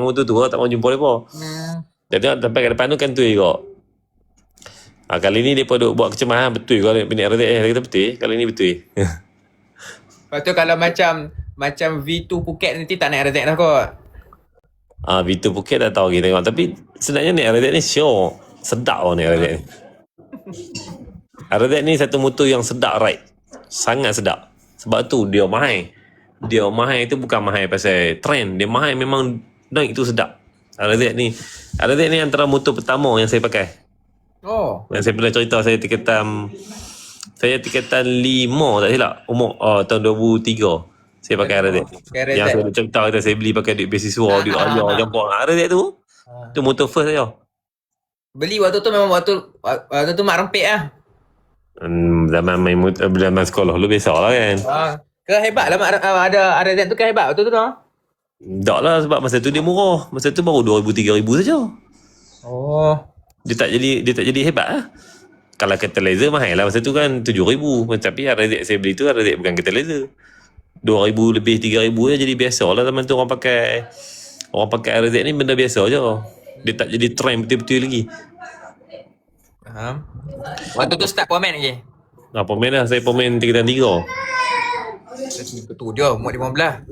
motor tu lah, tak mau jumpa mereka. Jadi sampai kat depan tu kan tu juga. Kali ni mereka duk buat kecemahan, betul kalau minit RZ dia kata betul, kali ni betul. Lepas tu kalau macam V2 Phuket nanti tak naik RZ dah kot. V2 Phuket dah tahu kita tengok. Tapi sebenarnya naik RZ ni sure. Sedap lah naik RZ ni. RZ ni satu motor yang sedap ride. Sangat sedap. Sebab tu dia mahal. Dia mahal tu bukan mahal pasal trend. Dia mahal memang naik tu sedap. RZ ni antara motor pertama yang saya pakai. Oh. Yang saya pernah cerita saya tingkatan 5 tak silap. Umur tahun 2003. Saya pakai RZ. Yang saya cerita kata saya beli pakai duit beasiswa, duit ayah campur. RZ tu. Tu motor first saya. Beli waktu tu memang waktu tu mak rempit lah. Zaman sekolah lu biasa lah kan. Ke hebat lah mak ada RZ tu kan hebat waktu tu dah. Tak lah sebab masa tu dia murah. Masa tu baru 2,000-3,000 saja. Oh. Dia tak jadi hebat lah. Kalau catalyzer mahal lah masa tu kan 7,000. Tapi RZ saya beli tu RZ bukan catalyzer. 2,000 lebih 3,000 je jadi biasa lah zaman tu orang pakai RZ ni benda biasa je. Dia tak jadi trend betul-betul lagi. Faham. Waktu tu start Pomen lagi. Pomen lah. Saya Pomen tingkatan 3. Tu dia umur 15.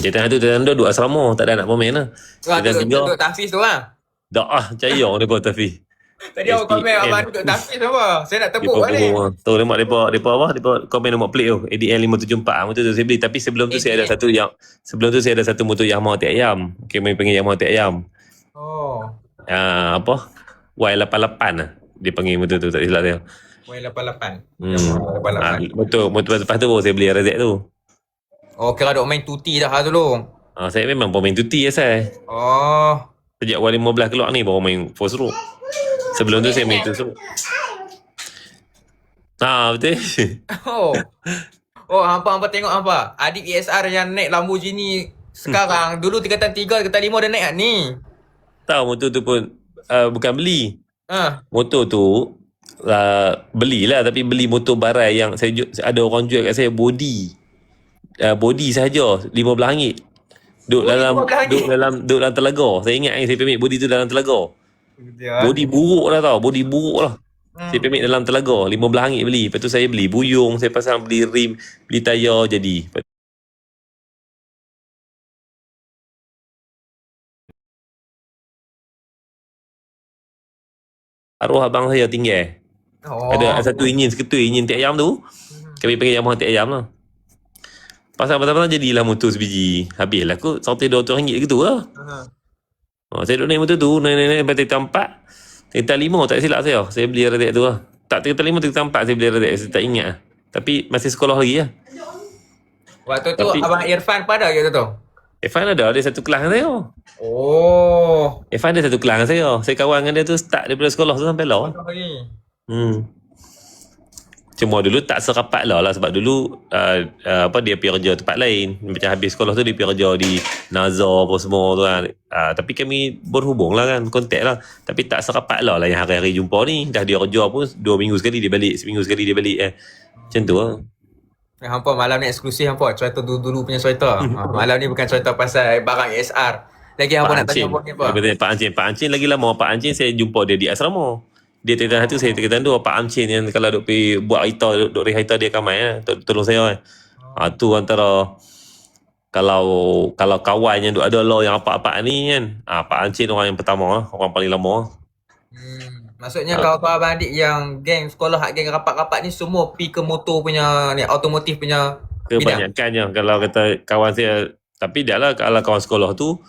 Tingkatan 2 duduk asrama. Tak ada anak Pomen lah. Tingkatan 3 duduk Tafiz tu lah. Tak lah. Percaya orang dia buat Tafiz. Tadi awak komen abang duduk Tafiz apa? Saya nak tepuk kan ni. Tu mereka apa? Mereka komen nombor plate tu. ADL 574. Motor tu saya beli. Tapi sebelum tu saya ada satu motor Yamaha Tek Ayam. Kami panggil Yamaha Tek Ayam. Oh. Y88 lah. Dia panggil motor tu tak silap saya. Y88. Betul. Motor lepas tu saya beli RZ tu. Oh, kira duk main tuti dah dulu. Saya memang pemain tuti asal. Oh. Sejak Y15 keluar ni baru main 4 stroke. Sebelum tu saya main 2 stroke. Betul. Hampa tengok hampa. Adik ESR yang naik Lamborghini sekarang. Dulu tingkatan 3, tingkatan 5 dah naik kat ni. Tahu motor tu pun bukan beli. Motor tu belilah, tapi beli motor barai yang ada orang jual kat saya body sahaja RM15. Duduk dalam telaga. Saya ingat saya permit body tu dalam telaga. Body buruk lah tau. Body buruk lah. Saya permit dalam telaga. RM15 beli. Lepas tu saya beli buyung. Saya pasang beli rim. Beli tayar jadi. Arwah abang saya tinggal. Ada satu enjin seketui. Enjin Tek Ayam tu. Kami panggil Yamaha Tek Ayam lah. Pasal pertama jadilah motor sebiji. Habislah kot RM100-200 gitu lah. Saya duduk naik motor tu. Naik sampai tingkatan 4. Tingkatan 5 tak silap saya. Saya beli RZ tu lah. Tak, tingkatan 5, tingkatan 4 saya beli RZ. Saya tak ingat lah. Tapi masih sekolah lagi lah. Waktu tu abang Irfan pada ke tu? Irfan ada. Dia satu kelas dengan saya. Oh. Irfan ada satu kelas dengan saya. Saya kawan dengan dia tu start daripada sekolah tu sampai lah. Cuma dulu tak serapat lah sebab dulu dia pergi kerja tempat lain. Macam habis sekolah tu dia pergi kerja di Nazar apa semua tu kan. Tapi kami berhubung lah kan, kontak lah. Tapi tak serapat lah yang hari-hari jumpa ni. Dah dia kerja pun 2 minggu sekali dia balik, seminggu sekali dia balik. Macam tu lah. Hampa malam ni eksklusif hampa. Cerita dulu punya cerita. Malam ni bukan cerita pasal barang ESR. Lagi hampa nak tanya apa? Pak Ancin lagi lama. Pak Ancin saya jumpa dia di asrama. Dia tingkatan 1, saya tingkatan 2. Pak Amcin yang kalau duk pergi buat harita, duk rehaita dia kamai tolong saya kan. Tu antara kalau kawan yang duk ada law yang apa-apa ni kan. Pak Amcin orang yang pertama lah, orang paling lama. Maksudnya kawan-kawan abang adik yang geng sekolah, geng rapat-rapat ni semua pergi ke motor punya ni, automotif punya bidang. Kebanyakannya kalau kata kawan saya. Tapi dah lah kalau kawan sekolah tu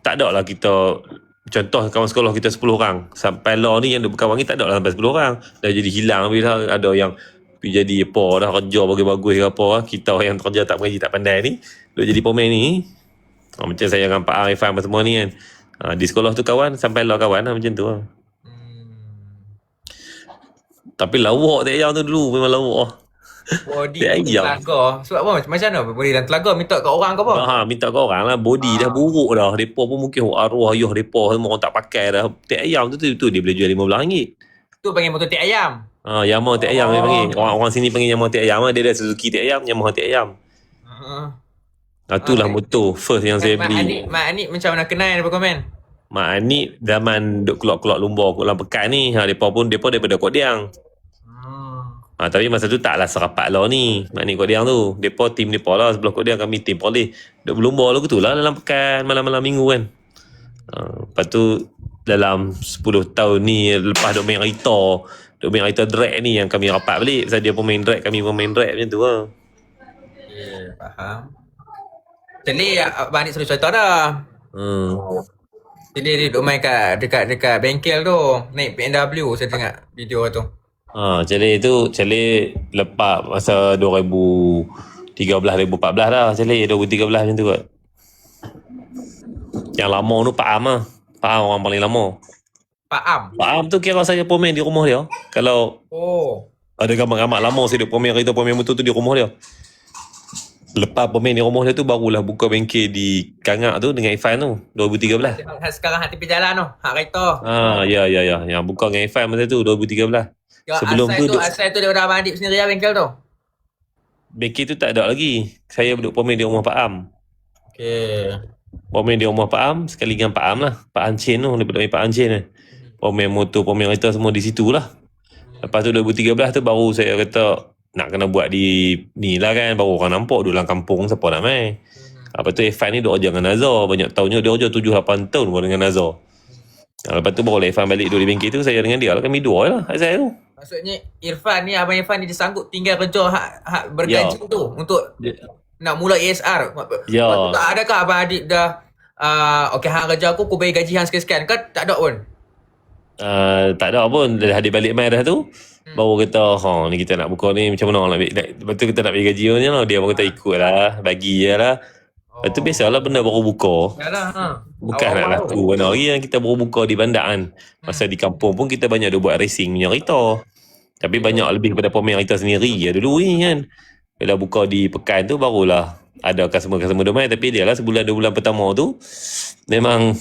tak ada lah kita. Contoh kawan sekolah kita 10 orang. Sampai law ni yang duk berkawan ni tak ada lah sampai 10 orang. Dah jadi hilang habis lah. Ada yang pergi jadi apa dah, kerja bagus-bagus ke apa lah. Kita yang kerja tak mengaji tak pandai ni duk jadi pemain ni. Macam saya dengan Pak Arifan semua ni kan. Di sekolah tu kawan, sampai law kawan lah macam tu lah. Tapi lawak Tek Ayam tu dulu memang lawak lah. Body telaga. Sebab apa? Macam mana body dan telaga? Minta kat orang ke apa? Minta kat orang lah. Body dah buruk dah. Mereka pun mungkin arwah ayah mereka semua orang tak pakai dah. Tek Ayam tu dia boleh jual RM15. Tu panggil motor Tek Ayam? Yamaha Tek Ayam dia panggil. Orang sini panggil Yamaha Tek Ayam. Dia ada Suzuki Tek Ayam, Yamaha Tek Ayam. Itulah motor first yang saya beli. Mak Anik macam mana kenal apa komen? Mak Anik zaman duk keluar-keluar lumba dalam pekan ni. Depa daripada Kok Diang. Tapi masa tu taklah serapat lah ni. Mak Anik Kok Diang tu. Depa tim depa lah sebelah Kok Diang, kami tim Polis. Duk berlumba lah tu lah dalam pekan malam-malam minggu kan. Lepas tu dalam 10 tahun ni lepas duk main kereta drag ni yang kami rapat balik. Pasal dia pemain drag, kami pemain drag macam tu lah. Okay, faham. Jadi Abang Adik selalu contoh dah. Jadi dia duduk main dekat bengkel tu, naik BMW, saya tengok video tu. Calik lepas masa 2013 2014 dah. Calik 2013 macam tu kot. Yang lama tu Pak Am lah. Pak Am orang paling lama. Pak Am? Pak Am tu kira saya pemain di rumah dia. Kalau ada gambar-gambar lama saya duduk pemain motor tu di rumah dia. Lepas pemain di rumah dia tu barulah buka bengkel di Kangak tu dengan Irfan tu 2013. Sekarang hak tepi jalan tu, hak kereta. Ya. Yang buka dengan Irfan masa tu 2013. Sebelum asal tu daripada Abang Adik sendiri lah bengkel tu. Bengkel tu tak ada lagi. Saya duduk pemain di rumah Pak Am. Okey. Pemain di rumah Pak Am sekali dengan Pak Am lah. Pak Ancin tu, daripada Pak Ancin lah. Pemain motor, pemain kereta semua di situ lah. Lepas tu 2013 tu baru saya kata nak kena buat di ni lah kan. Baru orang nampak duduk dalam kampung, siapa nak main. Lepas tu Irfan ni duduk kerja dengan Nazar. Banyak tahunnya dia kerja 7-8 tahun baru dengan Nazar. Lepas tu baru Irfan balik duduk di bengkel tu. Saya dengan dia lah, kami dua lah saya tu. Maksudnya Irfan ni, Abang Irfan ni dia sanggup tinggal kerja hak bergaji tu untuk nak mula ESR. Adakah Abang Adik dah okey hang kerja aku bagi gaji hang sekian-sekian ke tak ada pun? Tak ada pun. Dah hadir balik main dah tu. Baru kata ni kita nak buka ni macam mana nak lepas tu kita nak bagi gaji ni lah. Dia pun kata ikut lah, bagi je lah. Lepas tu biasalah benda baru buka. Bukan nak laku mana hari yang kita baru buka di bandar kan. Masa di kampung pun kita banyak dah buat racing punya kereta. Tapi banyak lebih kepada pemain kereta sendiri ya dulu ni kan. Bila buka di pekan tu barulah ada customer-customer dia main. Tapi dia lah sebulan 2 bulan pertama tu memang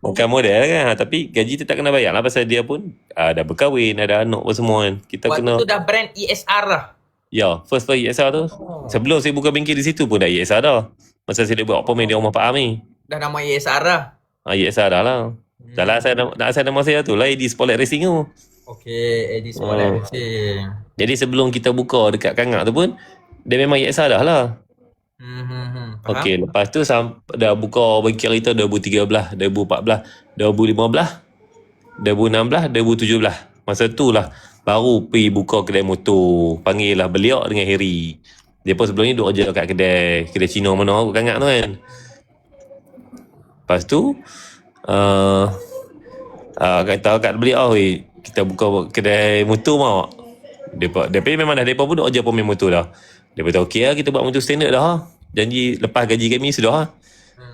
bukan model kan. Tapi gaji tu tak kena bayar lah. Pasal dia pun dah berkahwin, ada anak pun semua kan. Kita waktu kena tu dah brand ESR lah. Ya, first ESR tu. Sebelum saya buka bengkel di situ pun dah ESR dah. Masa saya buat pemain di rumah Pak Am ni. Dah nama ESR dah. ESR dah lah. Dah lah saya nama saya tu lah, AD Spotlight Racing tu. Okey, AD Spotlight Racing. Jadi sebelum kita buka dekat Kangak tu pun dia memang ESR dah lah. Okey, lepas tu dah buka bengkel kita 2013, 2014, 2015, 2016, 2017. Masa tu lah baru pergi buka kedai motor. Panggil lah beliau dengan Harry. Dia pun sebelum ni duduk kerja kat kedai Cina mana kat Kangak tu kan. Lepas tu kata kat beliau, kita buka kedai motor mau. Dia memang dah depa pun duduk kerja pemain motor dah. Dia kata okey lah, kita buat motor standard dah. Janji lepas gaji kami sudah lah.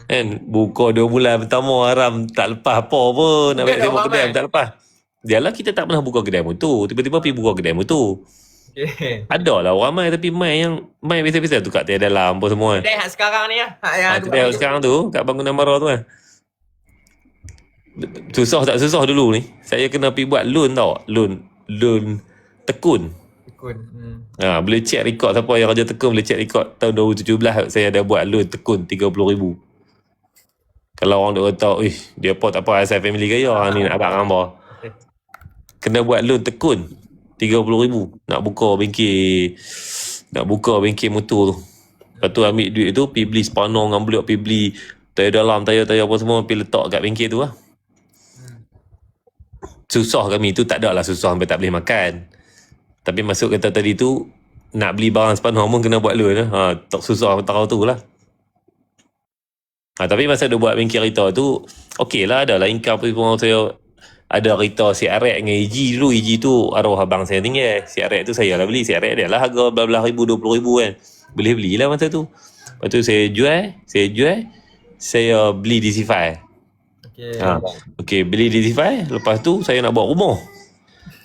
Kan buka 2 bulan pertama haram tak lepas apa pun. Nak balik tengok kedai tak lepas. Dialah kita tak pernah buka kedai motor. Tiba-tiba pergi buka kedai motor. Ada lah orang main, tapi main biasa-biasa tu kat tiada dalam apa semua kan. Kedai hak sekarang ni lah. Kedai sekarang tu kat Bangunan Mara tu kan. Susah tak susah dulu ni. Saya kena pergi buat loan tau. Loan tekun. Boleh check rekod siapa yang kerja tekun, boleh check rekod tahun 2017 saya dah buat loan tekun 30,000. Kalau orang duk kata, dia apa tak apa asal family gaya ni nak abang gambar. Kena buat loan tekun 30,000 nak buka bengkel motor tu. Lepas tu ambil duit tu pergi beli spana dengan blok, pergi beli tayar dalam, tayar apa semua, pergi letak kat bengkel tu lah. Susah kami tu, tak ada lah susah sampai tak boleh makan. Tapi masuk kata tadi tu nak beli barang spana pun kena buat loan lah. Tak susah tahu tu lah. Tapi masa dia buat bengkel kereta tu okey lah, ada lah income pun. Saya ada kereta CRX dengan EG dulu. EG tu arwah abang saya tinggal. CRX tu saya lah beli. CRX dia lah harga belah ribu, 20,000 kan. Boleh belilah masa tu. Lepas tu saya jual, saya beli DC5. Okey, beli DC5. Lepas tu saya nak buat rumah.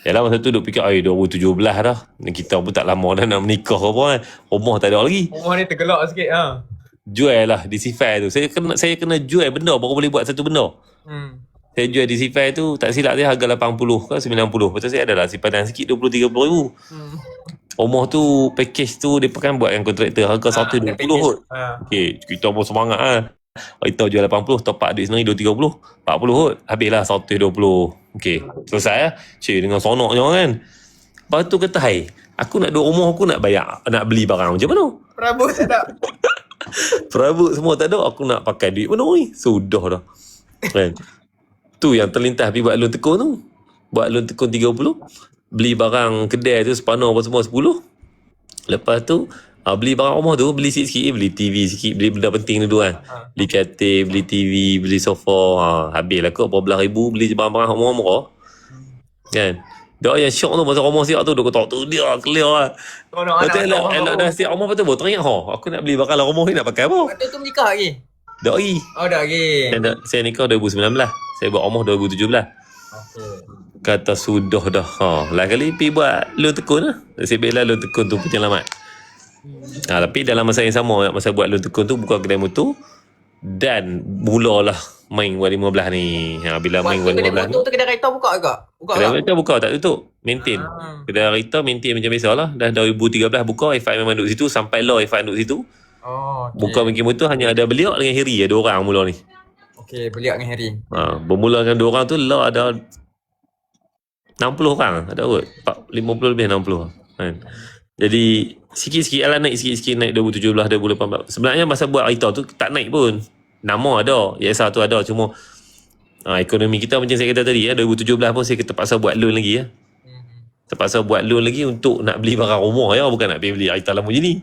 Yalah masa tu duk fikir 2017 dah. Kita pun tak lama dah nak menikah apa kan. Rumah tak ada lagi. Rumah ni tergelak sikit Jual lah DC5 tu. Saya kena jual benda baru boleh buat satu benda. Saya jual DC5 tu tak silap dia harga 80 ke 90. Betul saya adalah simpanan sikit 20-30 ribu. rumah tu package tu dia kan buatkan kontraktor harga 120 kot. Okay, kita pun semangat lah. Kita jual 80, top up duit sendiri 230, 40 kot. Habislah 120. Okay, selesai lah. Cik dengan sonoknya kan. Lepas tu kata, hai, aku nak duduk rumah, aku nak bayar, nak beli barang macam mana? Perabot tak ada. Perabot semua tak ada, aku nak pakai duit mana ni? Sudah dah. Kan? Tu yang terlintas pergi buat loan tekun tu. Buat loan tekun 30. Beli barang kedai tu sepanuh apa semua 10. Lepas tu beli barang rumah tu, beli sikit-sikit, beli TV sikit, beli benda penting dulu kan. Beli katil, beli TV, beli sofa. Habislah kot berapa belas ribu beli barang-barang murah-murah. Kan? Dia yang syok tu masa rumah siap tu, dia kata tu dia clear lah. Betul elok dah siap rumah betul teringat aku nak beli barang lah rumah ni nak pakai apa? Waktu tu menikah lagi? Dah lagi. Oh dah lagi. Saya nikah 2019. Saya buat rumah 2017. Kata sudah dah. Lain kali pergi buat loan tekun lah. Saya bela loan tekun tu penyelamat. Tapi dalam masa yang sama, masa buat loan tekun tu buka kedai motor dan mulalah main Wan 15 ni. Bila main Wan 15 ni. Tu kedai kereta buka juga? Kedai kereta buka tak tutup. Maintain. Kedai kereta maintain macam biasa lah. Dah 2013 buka, F5 memang duduk situ. Sampai law F5 duduk situ. Buka bengkel motor hanya ada beliau dengan Harry. Ada orang mula ni. Okay, beliau dengan Harry. Bermula dengan 2 orang tu, law ada 60 orang. Ada kot. 50 lebih 60 kan. Jadi sikit-sikit lah naik, sikit-sikit naik 2017, 2018. Sebenarnya masa buat kereta tu tak naik pun. Nama ada, ESR tu ada, cuma ekonomi kita macam saya kata tadi 2017 pun saya terpaksa buat loan lagi terpaksa buat loan lagi untuk nak beli barang rumah bukan nak beli kereta lama je ni.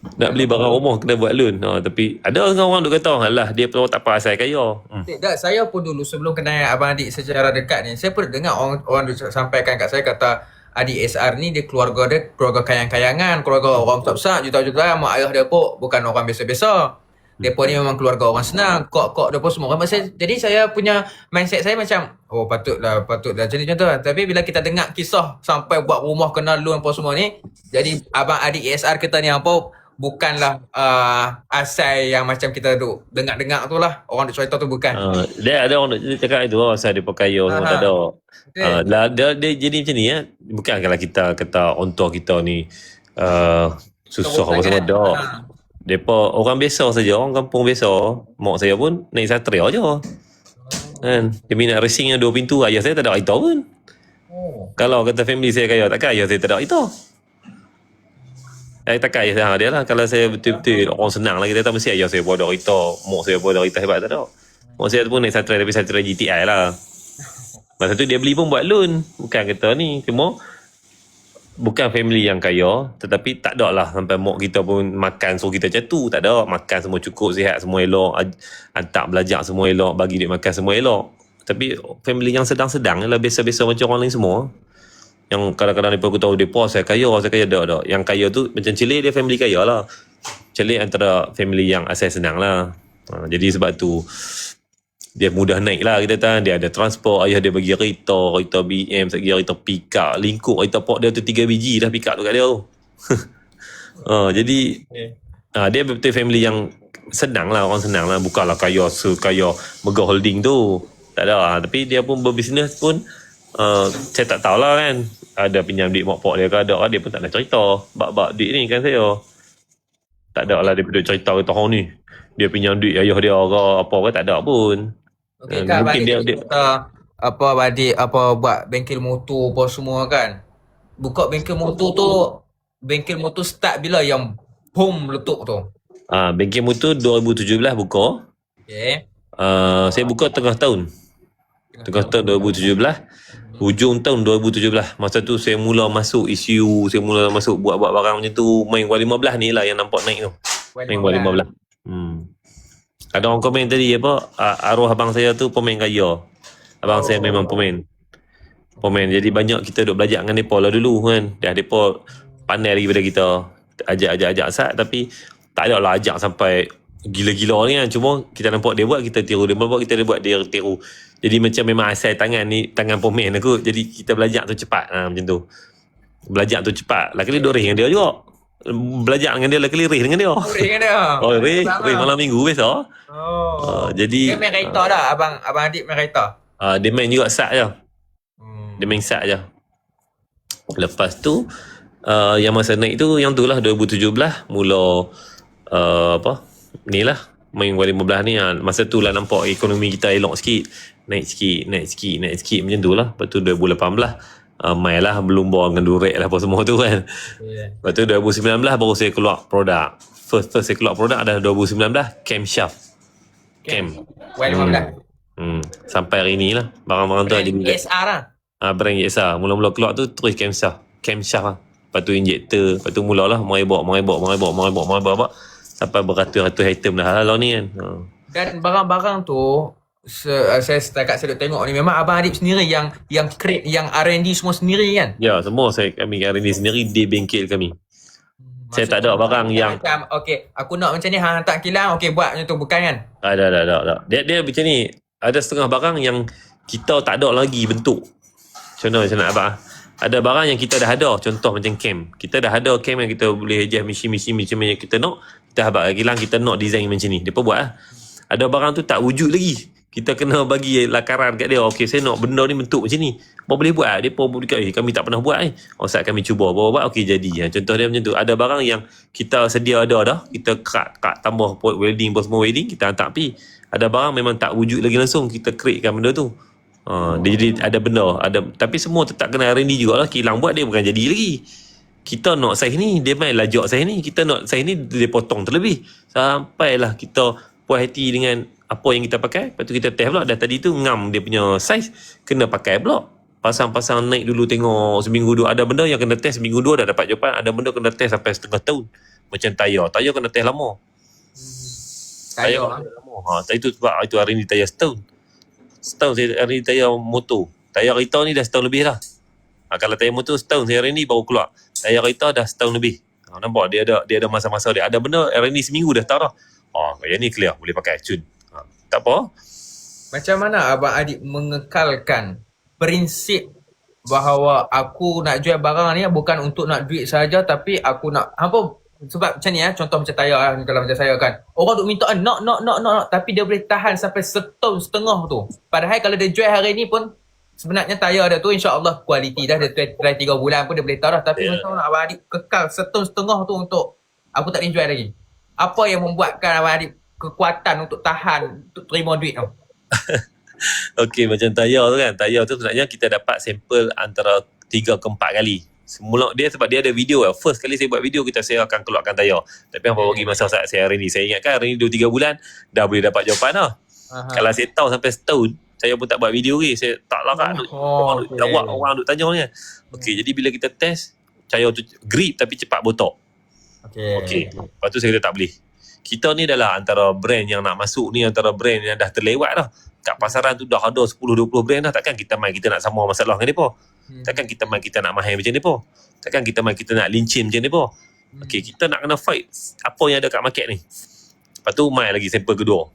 Nak beli barang rumah kena buat loan. Tapi ada orang duk kata alah dia pun tak apa asal kaya. Tak, saya pun dulu sebelum kenal Abang Adik secara dekat ni, saya pernah dengar orang sampaikan kat saya, kata Adik SR ni dia keluarga kayang-kayangan, keluarga orang besar, juta-juta, mak ayah dia pun bukan orang biasa-biasa. Depa ni memang keluarga orang senang, kok depa semua orang. Jadi saya punya mindset saya macam patutlah macam tu. Tapi bila kita dengar kisah sampai buat rumah kena loan apa semua ni, jadi Abang Adik ASR kita ni bukanlah asal yang macam kita duk dengar-dengar tu lah. Orang duk cerita tu bukan. Dia ada orang duk cakap itu asal dia pakai semua tak ada. Dia jadi macam ni bukan kalau kita kata onto kita ni susah apa semua dah. Depa orang biasa saja, orang kampung biasa. Mak saya pun naik Satria je. Kan? Dia minat racing yang 2 pintu. Ayah saya tak ada kereta pun. Kalau kata family saya kaya, takkan ayah saya tak ada kereta. Takkan ayah saya dia lah. Kalau saya betul-betul orang senang lah, kita tak mesti ayah saya pun ada kereta, mak saya pun ada kereta hebat, tak ada. Mak saya pun naik Satria, tapi Satria GTI lah. Masa tu dia beli pun buat loan. Bukan kata ni, cuma bukan family yang kaya, tetapi tak ada lah sampai mak kita pun makan suruh kita macam tu. Tak ada. Makan semua cukup, sihat semua elok, hantar belajar semua elok, bagi duit makan semua elok. Tapi family yang sedang-sedang lah, biasa-biasa macam orang lain semua. Yang kadang-kadang mereka aku tahu mereka saya kaya ada. Yang kaya tu macam Celik, dia family kaya lah. Celik antara family yang asal senang lah. Jadi sebab tu dia mudah naik lah kita tahu. Dia ada transport, ayah dia bagi kereta BM, kereta pick-up, lingkup kereta pok dia tu 3 biji dah pick-up tu kat dia tu. Jadi dia betul family yang senang lah, orang senang lah. Bukanlah kaya Mega Holding tu, tak ada. Tapi dia pun berbisnes pun saya tak tahulah kan, ada pinjam duit mak pok dia ke ada, dia pun tak nak cerita bab duit ni kan saya. Tak ada lah dia duduk cerita kata ni dia pinjam duit ayah dia ke apa ke, tak ada pun. Okay, kan mungkin dia buat bengkel motor apa semua kan. Buka bengkel motor start bila yang boom letup tu? Bengkel motor 2017 buka. Okay. Saya buka tengah tahun 2017, hujung tahun 2017. Masa tu saya mula masuk isu, saya mula masuk buat barang macam tu. Main Wan 15 ni lah yang nampak naik tu. Main Wan 15. Ada orang komen tadi arwah abang saya tu pemain kaya. Abang saya memang pemain. Jadi banyak kita duk belajar dengan mereka lah dulu kan. Mereka pandai lagi daripada kita. Ajak asat, tapi tak ada lah ajak sampai gila-gila ni kan. Cuma kita nampak dia buat, kita tiru. Dia buat, kita buat, dia tiru. Jadi macam memang asal tangan ni tangan pemain aku. Jadi kita belajar tu cepat macam tu. Belajar tu cepat. Lagi duk dengan dia juga. Belajar dengan dia lagi rih dengan dia. Rih malam minggu biasa. Jadi dia main kereta dah abang adik main kereta. Dia main juga sat je. Dia main sat je. Lepas tu Yang masa naik tu yang tu lah 2017 mula ni lah main 2015 ni masa tu lah nampak ekonomi kita elok sikit, naik sikit macam tu lah. Lepas tu 2018 main lah berlumba dengan durek lah apa semua tu kan. Lepas tu 2019 baru saya keluar produk first saya keluar produk adalah 2019 camshaft sampai hari ni lah barang-barang tu Brand ESR lah. Brand ESR mula-mula keluar tu terus camshaft lah. Lepas tu injektor, lepas tu mulalah meribak sampai beratus-ratus item dah lah ni kan. Dan barang-barang tu saya setakat saya tengok ni memang Abang Adib sendiri yang create, yang R&D semua sendiri kan? Ya, semua kami R&D sendiri di bengkel kami. Saya tak ada barang yang macam, okay, aku nak macam ni, hang hantar kilang, okay, buat macam tu, bukan kan? Ada. Dia macam ni, ada setengah barang yang kita tak ada lagi bentuk. Contoh macam nak abang, ada barang yang kita dah ada, contoh macam cam. Kita dah ada cam yang kita boleh adjust mesin macam yang kita nak, kita habaq kilang, kita nak design macam ni. Depa buat lah. Ada barang tu tak wujud lagi. Kita kena bagi lakaran kat dia. Okay, saya nak benda ni bentuk macam ni. Apa boleh buat? Dia pun boleh kami tak pernah buat Saat kami cuba buat, okay jadi. Contoh dia macam tu. Ada barang yang kita sedia ada dah. Kita kat tambah pot welding, semua welding, kita hantar pi. Ada barang memang tak wujud lagi langsung. Kita createkan benda tu. Dia jadi ada benda. Tapi semua tetap kena R&D jugalah. Kilang buat dia bukan jadi lagi. Kita nak saiz ni, dia main lajak saiz ni. Kita nak saiz ni, dia potong terlebih. Sampailah kita puas hati dengan apa yang kita pakai. Lepas tu kita test pula. Dah tadi tu ngam dia punya saiz, kena pakai pula. Pasang-pasang naik dulu, tengok seminggu dua. Ada benda yang kena test seminggu dua dah dapat jawapan. Ada benda kena test sampai setengah tahun. Macam tayar kena test lama. Tayar lama. Itu sebab itu hari ni tayar setahun saya hari ni tayar motor. Tayar kereta ni dah setahun lebih lah. Kalau tayar motor setahun, saya hari ni baru keluar. Tayar kereta dah setahun lebih. Nampak dia ada masa-masa dia. Ada benda hari ni seminggu dah tahu dah. Yang ni clear, boleh pakai cun. Tak apa. Macam mana Abang Adib mengekalkan prinsip bahawa aku nak jual barang ni bukan untuk nak duit saja, tapi aku nak apa? Sebab macam ni contoh macam tayar kalau macam saya kan, orang duk minta nak, tapi dia boleh tahan sampai setahun setengah tu. Padahal kalau dia jual hari ni pun sebenarnya tayar dia tu insya-Allah kualiti dah, dia try 3 bulan pun dia boleh tahu dah. Tapi macam mana Abang Adib kekal setahun setengah tu untuk aku tak boleh jual lagi? Apa yang membuatkan Abang Adib kekuatan untuk tahan, untuk terima duit tu? Okey, macam tayar tu kan. Tayar tu sebenarnya kita dapat sampel antara 3 ke 4 kali. Semula dia sebab dia ada video lah. First kali saya buat video, saya akan keluarkan tayar. Tapi apa bagi masa saat saya hari ni. Saya ingatkan hari ni 2-3 bulan dah boleh dapat jawapan lah. Kalau saya tahu sampai setahun, saya pun tak buat video lagi. Saya tak lah kan. Orang duk tanya ni. Okey, jadi bila kita test, tayar tu grip tapi cepat botak. Okey. Lepas tu saya kata tak boleh. Kita ni adalah antara brand yang nak masuk ni, antara brand yang dah terlewat dah. Kat pasaran tu dah ada 10-20 brand dah. Takkan kita nak sama masalah dengan mereka. Takkan kita nak mahal macam mereka. Takkan kita nak lincin macam mereka. Okey, kita nak kena fight apa yang ada kat market ni. Lepas tu main lagi sampel kedua.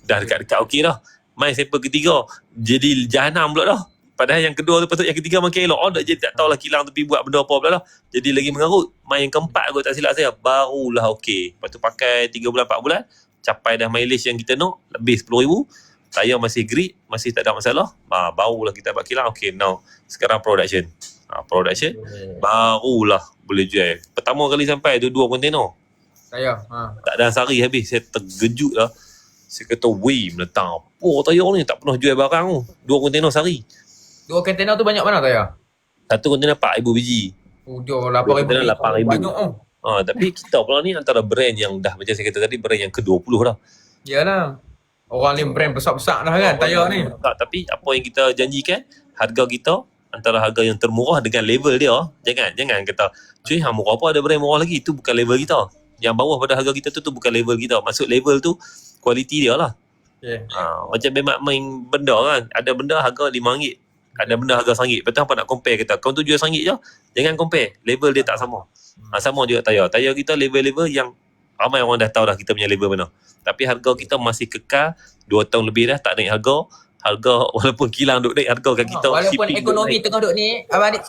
Dah dekat-dekat okey dah. Main sampel ketiga, jadi jahanam pula dah. Padahal yang kedua tu patut yang ketiga makin elok. Dah jadi tak tahulah kilang tepi buat benda apa pula dah. Jadi lagi mengarut. Main yang keempat kot tak silap saya, barulah okey. Lepas tu pakai 3 bulan 4 bulan, capai dah mileage yang kita nak, lebih 10,000. Tayar masih grip, masih tak ada masalah. Barulah kita buat kilang. Okay, now sekarang production. Barulah boleh jual. Pertama kali sampai tu 2 kontainer. Tayar. Tak ada sehari habis. Saya terkejut lah. Saya kata, weh, menentang apa tayar ni? Tak pernah jual barang tu. 2 kontainer sehari. 2 kontainer tu banyak mana tayar? 1 kontainer 4,000 biji. Dia 8,000. 8,000. Banyak tapi kita pula ni antara brand yang dah, macam saya kata tadi, brand yang ke-20 dah. Yalah. Orang ni brand besar-besar dah kan tayar ni. Tapi apa yang kita janjikan, harga kita antara harga yang termurah dengan level dia. Jangan kata, cuy, hang murah apa, ada brand murah lagi. Itu bukan level kita. Yang bawah pada harga kita tu bukan level kita. Maksud level tu kualiti dia lah. Macam memang main benda kan. Ada benda harga RM5. Ada benda harga RM1. Lepas tu apa nak compare kita? Kau tu jual RM1 je. Jangan compare. Level dia tak sama. Sama juga tayar. Tayar kita level-level yang ramai orang dah tahu dah kita punya level mana. Tapi harga kita masih kekal 2 tahun lebih dah tak naik harga. Walaupun kilang duk naik harga kat kita. Walaupun ekonomi tengah duk ni, Abang Adib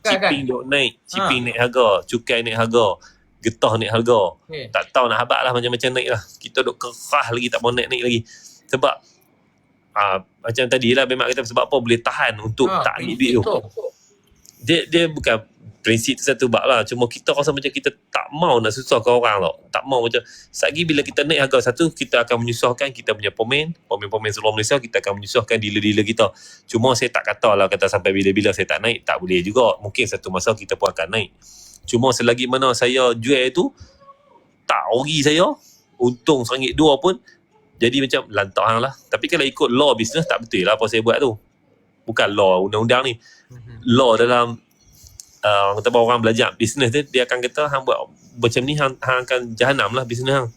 shipping duk naik. Shipping naik harga. Cukai naik harga. Getah naik harga. Tak tahu nak habaq lah macam-macam naik lah. Kita duk kerah lagi, tak mau naik lagi. Sebab macam tadi lah, memang kita sebab apa boleh tahan untuk tak ambil duit tu. Dia bukan prinsip tu satu bab lah. Cuma kita rasa macam kita tak mau nak susahkan orang tau. Tak mau macam, satgi bila kita naik harga satu, kita akan menyusahkan kita punya pemain seluruh Malaysia, kita akan menyusahkan dealer-dealer kita. Cuma saya tak kata lah kata sampai bila-bila saya tak naik, tak boleh juga. Mungkin satu masa kita pun akan naik. Cuma selagi mana saya jual tu, tak rugi saya, untung RM1-2 pun, jadi macam lantak hang lah. Tapi kalau ikut law business, tak betul lah apa saya buat tu. Bukan law undang-undang ni. Law dalam orang kata orang belajar bisnes dia akan kata hang buat macam ni hang akan jahanam lah bisnes hang.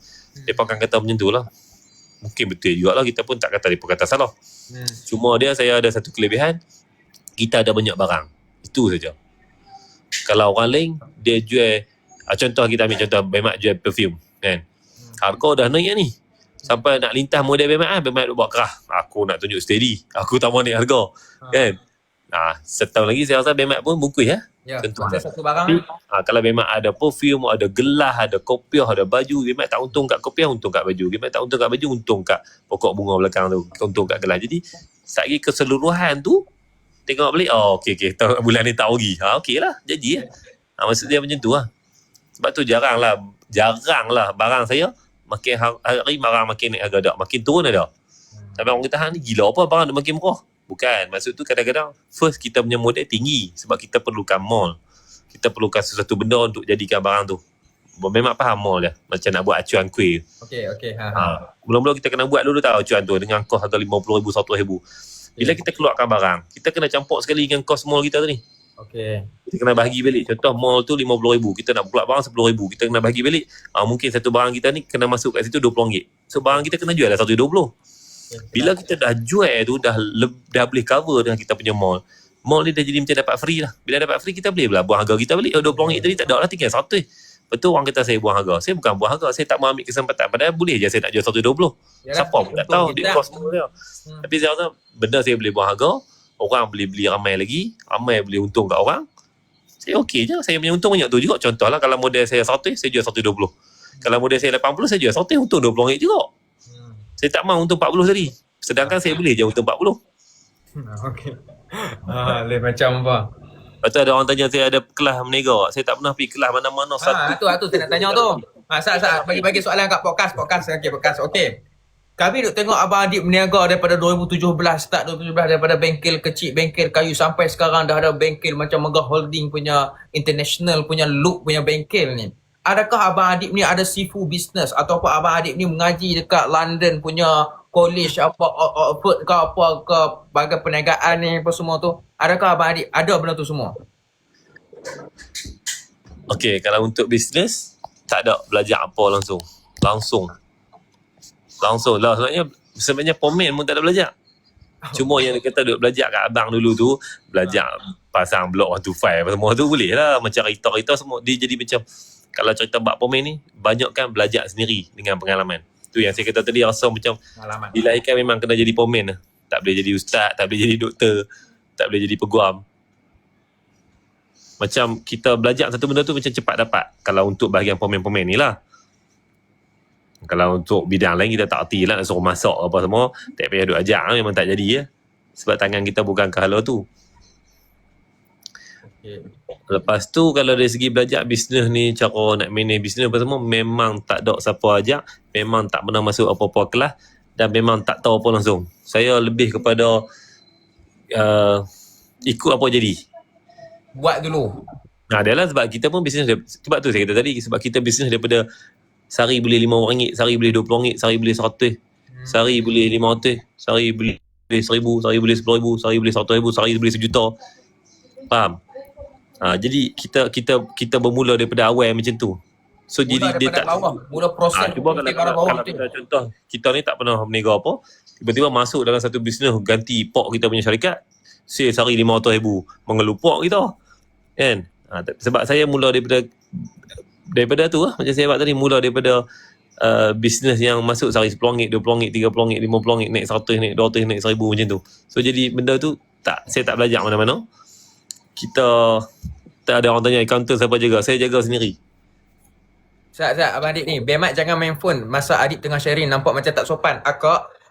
Depa akan kata macam tu lah. Mungkin betul jugalah, kita pun tak kata depa kata salah. Cuma saya ada satu kelebihan, kita ada banyak barang. Itu saja. Kalau orang lain dia jual, contoh kita ambil contoh Bemak jual perfume kan. Harga dah naik ni. Sampai nak lintas model Bemak duk buat kerah. Aku nak tunjuk steady. Aku tak mau naik harga. Kan? Setahun lagi saya rasa Bemak pun bungkus ya. Ya, ada satu barang. Kalau Bemak ada perfume, ada gelas, ada kopiah, ada baju, Bemak tak untung kat kopiah, untung kat baju. Bemak tak untung kat baju, untung kat pokok bunga belakang tu, untung kat gelas. Jadi sagi keseluruhan tu tengok balik, okey bulan ni tak rugi. Okey lah, jadi maksud dia macam tu lah. Sebab tu jarang lah barang saya makin hari barang makin naik harga dak, makin turun dah. Sampai orang kata ni gila apa barang dia makin murah. Bukan, maksud tu kadang-kadang first kita punya modal tinggi sebab kita perlukan mall. Kita perlukan sesuatu benda untuk jadikan barang tu. Memang faham mall dia, macam nak buat acuan kuih. Okey. Mula-mula kita kena buat dulu tahu acuan tu dengan kos harga RM50,000, RM100,000. Bila kita keluarkan barang, kita kena campur sekali dengan kos mall kita tu ni. Okey. Kita kena bahagi balik. Contoh mall tu RM50,000, kita nak buat barang RM10,000, kita kena bahagi balik. Mungkin satu barang kita ni kena masuk kat situ RM20. So barang kita kena jual dah RM120. Bila kita dah jual tu dah boleh cover dengan kita punya mall. Mall ni dah jadi macam dapat free lah. Bila dapat free kita boleh buang harga kita balik. RM20 tadi tak ada lah, tinggal RM100. Betul orang kata saya buang harga. Saya bukan buang harga, saya tak mau ambil kesempatan. Padahal boleh je saya nak jual RM120. Siapa pun tak tahu dia kos dia. Tapi saya rasa benda saya boleh buang harga, orang boleh beli ramai lagi, ramai boleh untung kat orang. Saya okey je, saya punya untung banyak tu juga. Contohlah kalau model saya RM100, saya jual RM120. Kalau model saya RM80, saya jual RM100, untung RM20 juga. Saya tak mau untung 40 tadi. Sedangkan saya boleh je untung 40. Okey. Lain macam apa? Lepas tu ada orang tanya saya ada kelas menega. Saya tak pernah pergi kelas mana-mana. Itu saya nak tanya tu. Sat bagi soalan kat podcast. Okey. Kami duk tengok Abang Adib berniaga daripada 2017, start 2017 daripada bengkel kecil, bengkel kayu sampai sekarang dah ada bengkel macam Mega Holding punya, international punya, look punya bengkel ni. Adakah Abang Adib ni ada sifu business ataupun Abang Adib ni mengaji dekat London punya college apa Oxford ke apa ke bagai perniagaan ni apa semua tu? Adakah Abang Adib ada benda tu semua? Okey, kalau untuk bisnes tak ada belajar apa langsung lah. Sebenarnya pemain pun tak ada belajar. Cuma yang dia kata duk belajar kat abang dulu tu, belajar pasang blok 125 apa semua tu boleh lah. Macam cerita semua dia jadi macam, kalau cerita bab pemain ni, banyak kan belajar sendiri dengan pengalaman. Tu yang saya kata tadi, rasa macam dilahirkan memang kena jadi pemain lah. Tak boleh jadi ustaz, tak boleh jadi doktor, tak boleh jadi peguam. Macam kita belajar satu benda tu macam cepat dapat. Kalau untuk bahagian pemain-pemain ni lah. Kalau untuk bidang lain kita tak erti lah, nak suruh masak apa semua, tak payah duk ajar, memang tak jadi ya. Sebab tangan kita bukan ke hala tu. Lepas tu kalau dari segi belajar bisnes ni, cara nak manage bisnes apa semua, memang tak ada siapa ajak, memang tak pernah masuk apa-apa kelas dan memang tak tahu apa langsung. Saya lebih kepada ikut apa jadi. Buat dulu. Adalah sebab kita pun bisnes, sebab tu saya kata tadi, sebab kita bisnes daripada sehari boleh RM5, sehari boleh RM20, sehari boleh RM100, sehari boleh RM500, sehari boleh RM1,000, sehari boleh RM10,000, sehari boleh RM100,000, sehari boleh RM1,000,000. Faham? Jadi kita bermula daripada awal macam tu. So mula jadi dia tak bawah, mula proses. Cuba kalau kita contoh, kita ni tak pernah berniaga apa, tiba-tiba masuk dalam satu bisnes, ganti pok kita punya syarikat, sale sehari RM500,000, mengelupak kita. Kan? Sebab saya mula daripada tu lah, macam saya buat tadi, mula daripada bisnes yang masuk sehari RM10, RM20, RM30, RM50, naik RM100, naik RM200, naik RM1,000 macam tu. So jadi benda tu saya tak belajar mana-mana. Kita tak ada orang tanya accountant siapa jaga, saya jaga sendiri. Abang Adib ni, Bemat jangan main phone masa Adib tengah sharing, nampak macam tak sopan.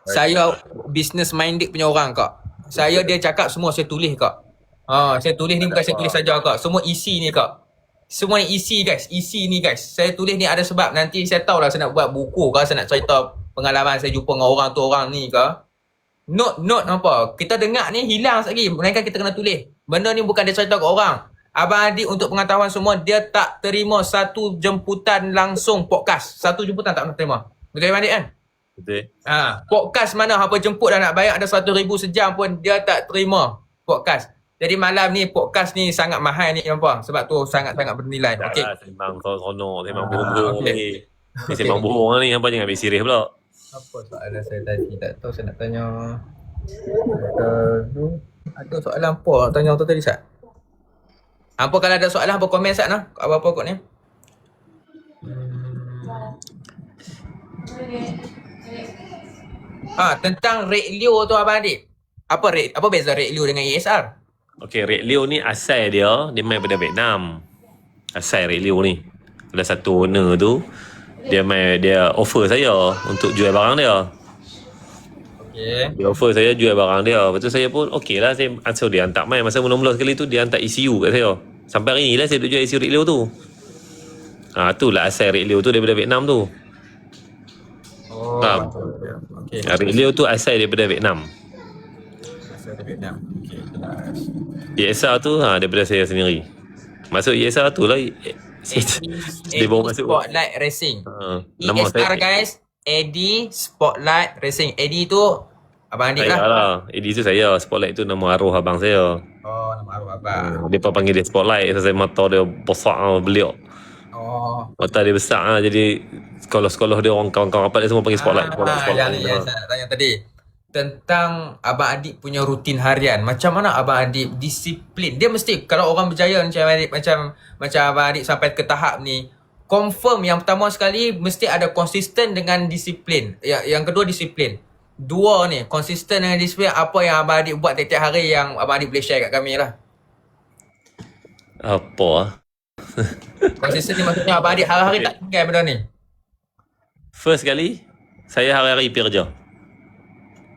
Saya business minded punya orang kak. Dia cakap semua saya tulis kak. Saya tulis ni bukan saya tulis saja kak. Semua isi ni kak. Semua ni isi guys. Isi ni guys. Saya tulis ni ada sebab nanti saya tahulah saya nak buat buku kah, saya nak cerita pengalaman saya jumpa dengan orang tu orang ni kah. Note apa. Kita dengar ni hilang lagi. Melainkan kita kena tulis. Benda ni bukan dia cerita ke orang. Abang Adik untuk pengetahuan semua, dia tak terima satu jemputan langsung podcast. Satu jemputan tak pernah terima. Betul Abang Adik kan? Betul. Podcast mana apa jemput dah nak bayar ada 100,000 sejam pun dia tak terima podcast. Jadi malam ni podcast ni sangat mahal ni nampak. Sebab tu sangat-sangat bernilai. Okey. Sembang seronok, sembang bohong-bohong ni. Sembang bohong ni, hampa jangan ambil serius pula. Apa soalan saya tadi? Tak tahu saya nak tanya. Ada soalan apa nak tanya tu tadi Sat? Hampa kalau ada soalan hampa komen Sat nah. Apa-apa kot ni. Tentang rate Leo tu Abang Adik. Apa beza rate Leo dengan ESR? Okey, Red Leo ni asal dia main pada Vietnam. Asal Red Leo ni. Ada satu owner tu, dia offer saya untuk jual barang dia. Okey. Dia offer saya jual barang dia. Lepas tu saya pun okey lah, saya answer dia hantar main. Masa mula-mula sekali tu dia hantar ECU kat saya. Sampai hari ni lah saya duk jual ECU Red Leo tu. Itulah asal Red Leo tu daripada Vietnam tu. Okey. Red Leo tu asal daripada Vietnam. Asal daripada Vietnam. Okey. ESR tu daripada saya sendiri. Masuk ESR tu lah dia bawa masuk Spotlight Racing. Nama ESR saya guys, Eddie Spotlight Racing. Eddie tu Abang Adik saya lah. Eddie tu saya. Spotlight tu nama arwah abang saya. Nama arwah abang. Dia panggil dia Spotlight. Saya mata dia besar beliau. Mata dia besar jadi sekolah-sekolah dia orang kawan-kawan rapat dia semua panggil Spotlight. Yang saya nak tanya tadi tentang Abang Adik punya rutin harian. Macam mana Abang Adik disiplin? Dia mesti kalau orang berjaya macam Abang Adik sampai ke tahap ni, confirm yang pertama sekali mesti ada konsisten dengan disiplin. Yang kedua disiplin. Dua ni, konsisten dengan disiplin. Apa yang Abang Adik buat tiap-tiap hari yang Abang Adik boleh share kat kami lah. Apa? Konsisten ni maksudnya Abang Adik hari-hari tak tinggal benda ni. First kali, saya hari-hari pergi kerja.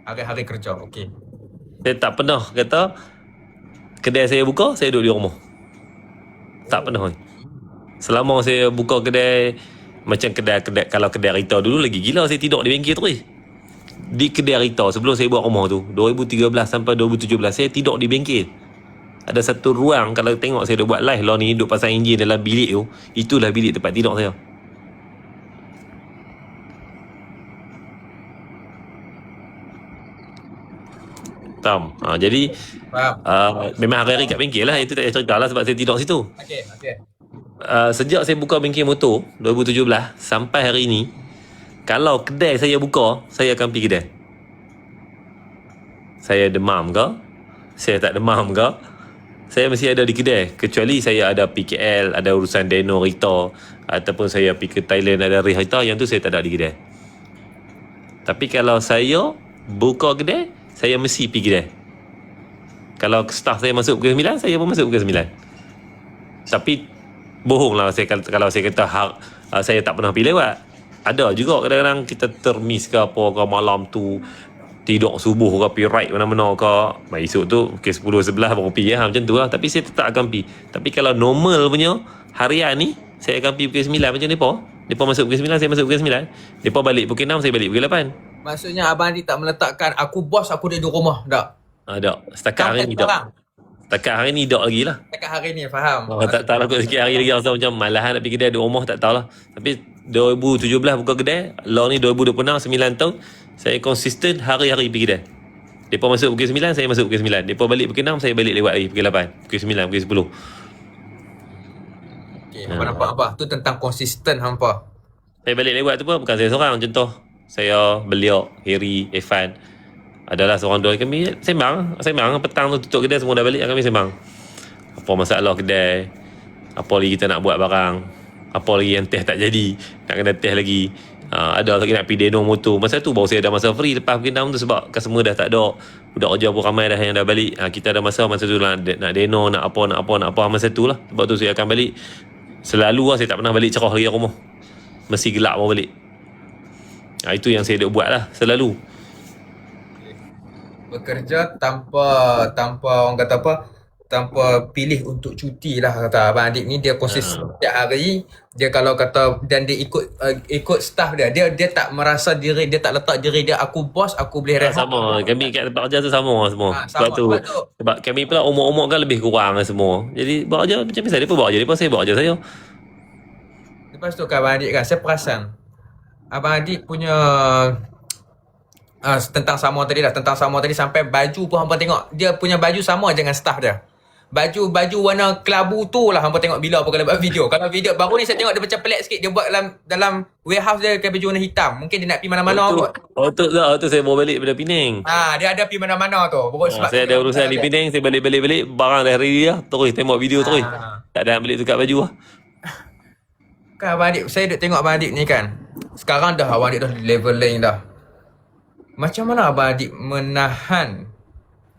Hari-hari kerja, okey. Saya tak pernah kata kedai saya buka, saya duduk di rumah. Tak pernah. Selama saya buka kedai, macam kedai kalau kedai Rita dulu lagi gila, saya tidur di bengkel terus. Di kedai Rita sebelum saya buat rumah tu 2013 sampai 2017 saya tidur di bengkel. Ada satu ruang, kalau tengok saya dah buat live lah ni, duduk pasang enjin dalam bilik tu, itulah bilik tempat tidur saya. Faham? Jadi memang hari-hari kat bengkel lah. Itu tak payah cerita lah sebab saya tidur situ. Okey. Sejak saya buka bengkel motor 2017 sampai hari ni, kalau kedai saya buka, saya akan pergi kedai. Saya demam ke, saya tak demam ke, saya mesti ada di kedai. Kecuali saya ada PKL, ada urusan Deno Rita, ataupun saya pergi ke Thailand ada Rita, yang tu saya tak ada di kedai. Tapi kalau saya buka kedai, saya mesti pergi kedai. Kalau staff saya masuk pukul 9, saya pun masuk pukul 9. Tapi bohong lah kalau saya kata saya tak pernah pergi lewat. Ada juga kadang-kadang kita termiss ke apa ke malam tu, tidur subuh ke pergi ride mana-mana ke, esok tu pukul 10, 11 baru pergi macam tu lah. Tapi saya tetap akan pergi. Tapi kalau normal punya harian ni, saya akan pergi pukul 9 macam mereka masuk pukul 9, saya masuk pukul 9. Mereka balik pukul 6, saya balik pukul 8. Maksudnya Abang Adik tak meletakkan aku bos, aku duduk rumah, tak? Tak. Setakat hari ni tak. Setakat hari ni tak lagi lah. Setakat hari ni, faham? Tak takut sikit hari lagi rasa macam malahan nak pergi kedai duduk rumah, tak tahulah. Tapi 2017 buka kedai, law ni 2026, 9 tahun, saya konsisten hari-hari pergi kedai. Mereka masuk pukul 9, saya masuk pukul 9. Mereka balik pukul 6, saya balik lewat lagi pukul 8, pukul 9, pukul 10. Okay, hampa nampak apa? Tu tentang konsisten hampa. Saya balik lewat tu pun bukan saya seorang. Contoh, saya, beliau, Harry, Evan, adalah seorang dua kami sembang petang tu tutup kedai semua dah balik, kami sembang apa masalah kedai, apa lagi kita nak buat barang, apa lagi yang test tak jadi, nak kena test lagi, ada lagi nak pergi deno motor. Masa tu baru saya ada masa free lepas pukul 6 tu sebab customer dah tak ada, budak kerja pun ramai dah yang dah balik. Kita ada masa tu lah nak deno, nak apa masa tu lah. Sebab tu saya akan balik selalu lah, saya tak pernah balik cerah lagi rumah, mesti gelap baru balik. Itu yang saya duk buat lah selalu. Bekerja tanpa orang kata apa, tanpa pilih untuk cuti lah kata abang adik ni. Dia konsisten setiap hari. Dia kalau kata dan dia ikut staff dia. Dia tak merasa diri, dia tak letak diri dia aku bos, aku boleh rehat. Sama, kami kat tempat kerja tu sama semua. Sebab kami pula umur-umur kan lebih kurang lah semua. Jadi buat kerja macam biasa, dia pun buat kerja, dia pun saya buat kerja saya. Lepas tu kan abang adik kan, saya perasan abang adik punya tentang Samoa tadi lah, tentang Samoa tadi sampai baju pun hampa tengok dia punya baju sama dengan staff dia. Baju warna kelabu tu lah hampa tengok bila apa kalau buat video. Kalau video baru ni saya tengok dia macam pelik sikit. Dia buat dalam warehouse dia pakai baju warna hitam. Mungkin dia nak pergi mana-mana kot. Tu saya bawa balik daripada Penang. Dia ada pergi mana-mana tu. Saya ada urusan di Penang, saya balik barang dah hari dia. Terus tengok video terus. Tak ada balik tukar baju lah. Kan abang adik, saya duk tengok abang adik ni kan. Sekarang dah abang adik dah level lain dah. Macam mana abang adik menahan,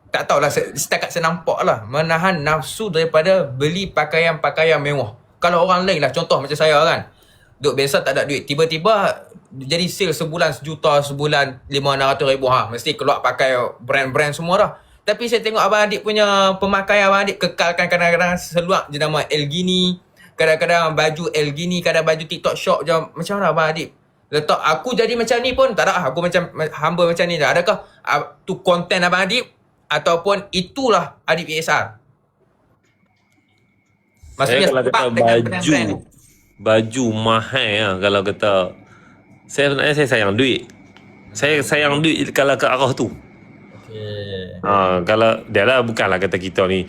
tak tahulah, setakat saya nampak lah, menahan nafsu daripada beli pakaian-pakaian mewah. Kalau orang lain lah, contoh macam saya kan, duk biasa tak ada duit, tiba-tiba jadi sale sebulan 1 juta, sebulan 500-600 ribu, mesti keluar pakai brand-brand semua dah. Tapi saya tengok abang adik punya pemakaian, abang adik kekalkan kadang-kadang seluar jenama El Gini, kadang-kadang baju El Gini, kadang baju TikTok shop je. Macam mana abang adik letak aku jadi macam ni pun tak ada, aku macam hamba macam ni dah. Adakah tu konten abang adik ataupun itulah adik ESR? Maksudnya kalau kata baju mahal lah, kalau kata sebenarnya saya sayang duit. Saya sayang duit kalau ke arah tu. Kalau dia lah, bukanlah kata kita ni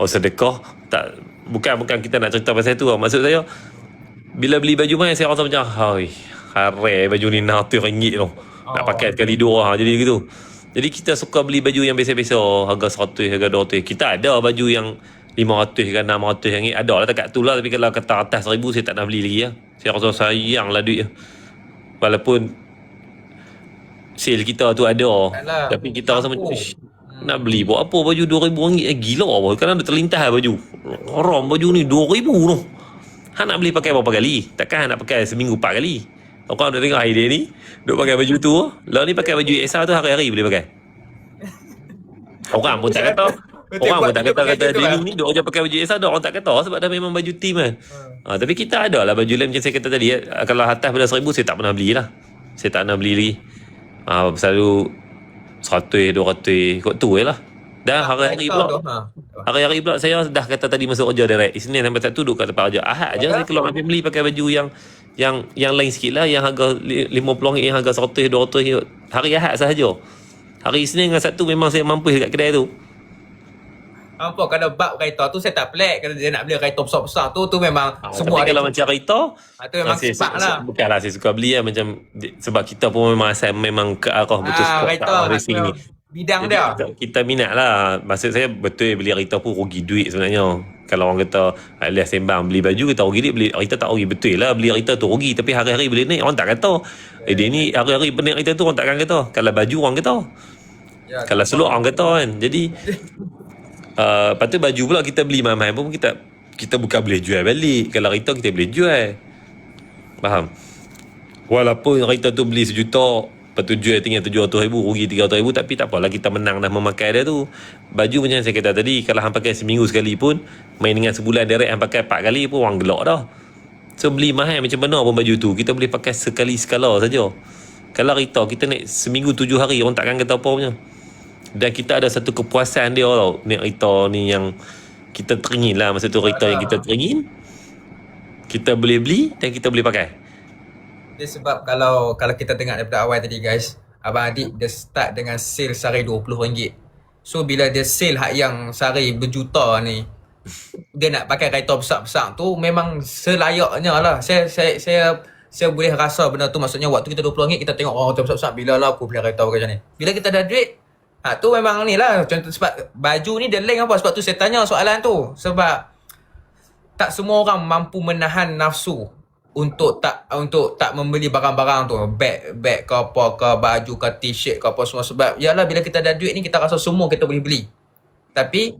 sedekah, tak, bukan kita nak cerita pasal tu lah. Maksud saya, bila beli baju mahal saya rasa macam harai baju ni RM600 tu. Nak pakai sekali 2 jadi gitu. Jadi kita suka beli baju yang biasa-biasa, harga 100, harga 200. Kita ada baju yang 500 ke 600 ringgit, ada lah dekat tu lah. Tapi kalau kata atas 1000 saya tak nak beli lagi lah. Saya rasa sayang lah duit. Walaupun sale kita tu ada, tapi kita rasa macam nak beli buat apa baju RM2,000? Gila apa, kadang ada terlintas baju haram, baju ni RM2,000 tu. Nak beli pakai berapa kali? Takkan nak pakai seminggu 4 kali? Orang dah tengok idea ni, duk pakai baju tu. Lah ni pakai baju ESR tu hari-hari boleh pakai. Orang pun tak kata. Orang pun tak kata dia ni duk je pakai baju ESR, orang tak kata sebab dah memang baju team kan. Tapi kita ada lah baju lain macam saya kata tadi. Kalau atas pada 1000 saya tak pernah beli lah. Saya tak pernah beli lagi. Selalu 100, 200 kot tu je lah. Dah hari-hari pula saya dah kata tadi masuk kerja direct. Isnin sampai Sabtu duduk kat tempat kerja. Ahad je saya keluar pergi beli pakai baju yang lain sikit lah, yang harga RM50, yang harga 100, 200 hari Ahad sahaja. Hari Isnin dengan Sabtu memang saya mampu dekat kedai tu. Apa kalau bab kereta tu saya tak pelik. Kalau dia nak beli kereta besar-besar tu memang semua ada. Kalau macam kereta tu memang sepak lah. Bukanlah saya suka beli lah, macam sebab kita pun memang asal memang ke arah betul sport racing ni. Bidang jadi dia. Kita minat lah. Maksud saya betul beli kereta pun rugi duit sebenarnya. Kalau orang kata alias sembang beli baju, kita rugi duit, beli kereta tak rugi. Betul lah beli kereta tu rugi, tapi hari-hari boleh naik orang tak kata. Dia ni hari-hari naik kereta tu orang takkan kata. Kalau baju orang kata. Kalau seluar orang kata kan. Jadi lepas tu baju pula kita beli mahal-mahal pun kita bukan boleh jual balik. Kalau kereta kita boleh jual. Faham? Walaupun kereta tu beli 1 juta, lepas tu jual tinggal 700,000, rugi 300,000, tapi tak apalah, kita menang dah memakai dia tu. Baju macam saya kata tadi, kalau hang pakai seminggu sekali pun, main dengan sebulan direct hang pakai 4 kali pun orang gelak dah. So beli mahal macam mana pun baju tu, kita boleh pakai sekali sekala saja. Kalau kereta kita naik seminggu 7 hari, orang takkan kata apa punya. Dan kita ada satu kepuasan dia tau, naik kereta ni yang kita teringin lah. Masa tu kereta yang kita teringin, kita boleh beli dan kita boleh pakai. Dia sebab kalau kita tengok daripada awal tadi guys, abang adik dia start dengan sale sehari RM20. So bila dia sale hak yang sehari berjuta ni, dia nak pakai kereta besar-besar tu memang selayaknya lah. Saya boleh rasa benda tu. Maksudnya waktu kita RM20 kita tengok orang kereta besar-besar, bila lah aku beli kereta macam ni. Bila kita dah duit, tu memang ni lah. Contoh sebab baju ni dia link apa. Sebab tu saya tanya soalan tu. Sebab tak semua orang mampu menahan nafsu untuk tak membeli barang-barang tu, bag ke apa ke, baju ke, t-shirt ke apa semua. Sebab yalah bila kita ada duit ni kita rasa semua kita boleh beli, tapi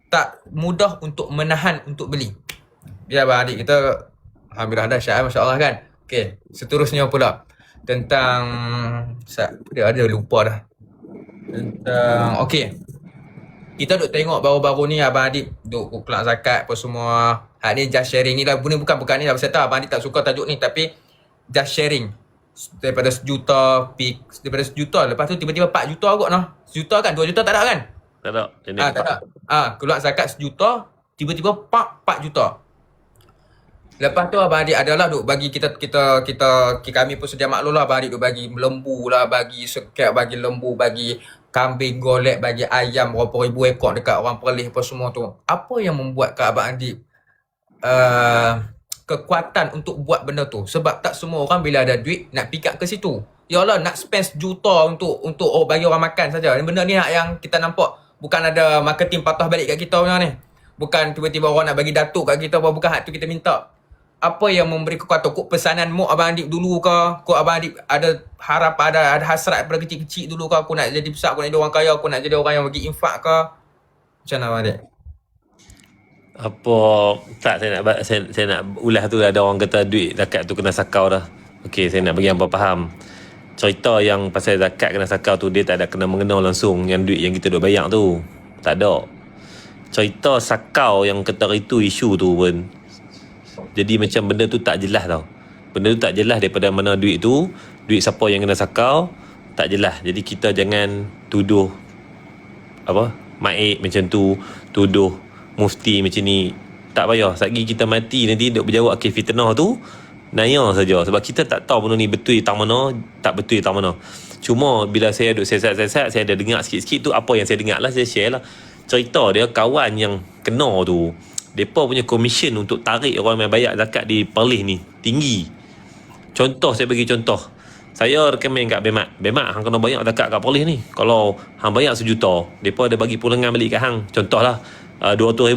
tak mudah untuk menahan untuk beli. Ya abang adik kita alhamdulillah dahsyat, masya-Allah kan. Okey, seterusnya pula tentang dia ada lupa dah. Tentang okey. kita duk tengok baru-baru ni Abang Adib duk kelak zakat apa semua. Hak ni just sharing ni lah. Bukan ni lah. Pasal tahu Abang Adib tak suka tajuk ni. Tapi just sharing. Daripada 1 juta, daripada 1 juta. Lepas tu tiba-tiba 4 juta kot noh. 1 juta kan? 2 juta tak ada kan? Tak ada. Tak ada. Keluar zakat 1 juta. Tiba-tiba 4 juta. Lepas tu Abang Adib adalah duk bagi kita kami pun sedia maklum lah. Abang Adib duk bagi lembu lah, bagi sekap, bagi lembu, bagi kambing golek, bagi ayam berapa ribu ekor dekat orang Perlis apa semua tu. Apa yang membuat kat Abang Adib kekuatan untuk buat benda tu? Sebab tak semua orang bila ada duit nak pick up ke situ. Ya Allah, nak spend 1 juta untuk bagi orang makan saja. Benda ni yang kita nampak bukan ada marketing patah balik kat kita punya ni. Bukan tiba-tiba orang nak bagi datuk kat kita, bukan hak tu kita minta. Apa yang memberi kekuatan? Kok pesananmu Abang Adib dulu ke? Kok Abang Adib ada harap, ada hasrat pada kecil-kecil dulu ke? Aku nak jadi besar, aku nak jadi orang kaya, aku nak jadi orang yang bagi infak ke? Macam mana Abang Adib? Apa tak, saya nak ulas tu. Ada orang kata duit zakat tu kena sakau dah. Okey, saya nak bagi hangpa faham. Cerita yang pasal zakat kena sakau tu, dia tak ada kena mengena langsung yang duit yang kita duk bayar tu. Tak ada. Cerita sakau yang kata itu isu tu pun, jadi macam benda tu tak jelas tau. Benda tu tak jelas daripada mana duit tu, duit siapa yang kena sakau, tak jelas. Jadi kita jangan tuduh Maik macam tu, tuduh mufti macam ni. Tak payah. Satgi kita mati nanti duk berjawab fitnah tu, naya saja. Sebab kita tak tahu benda ni betul tak mana, tak betul tak mana. Cuma bila saya duk siasat-siasat, saya ada dengar sikit-sikit tu. Apa yang saya dengar lah, saya share lah. Cerita dia kawan yang kena tu, mereka punya komisen untuk tarik orang yang bayar zakat di Perlis ni tinggi. Contoh, saya bagi contoh. Saya recommend kat Bemak hang kena bayar zakat kat Perlis ni. Kalau hang bayar 1 juta, mereka ada bagi pulangan balik kat hang. Contohlah 200,000.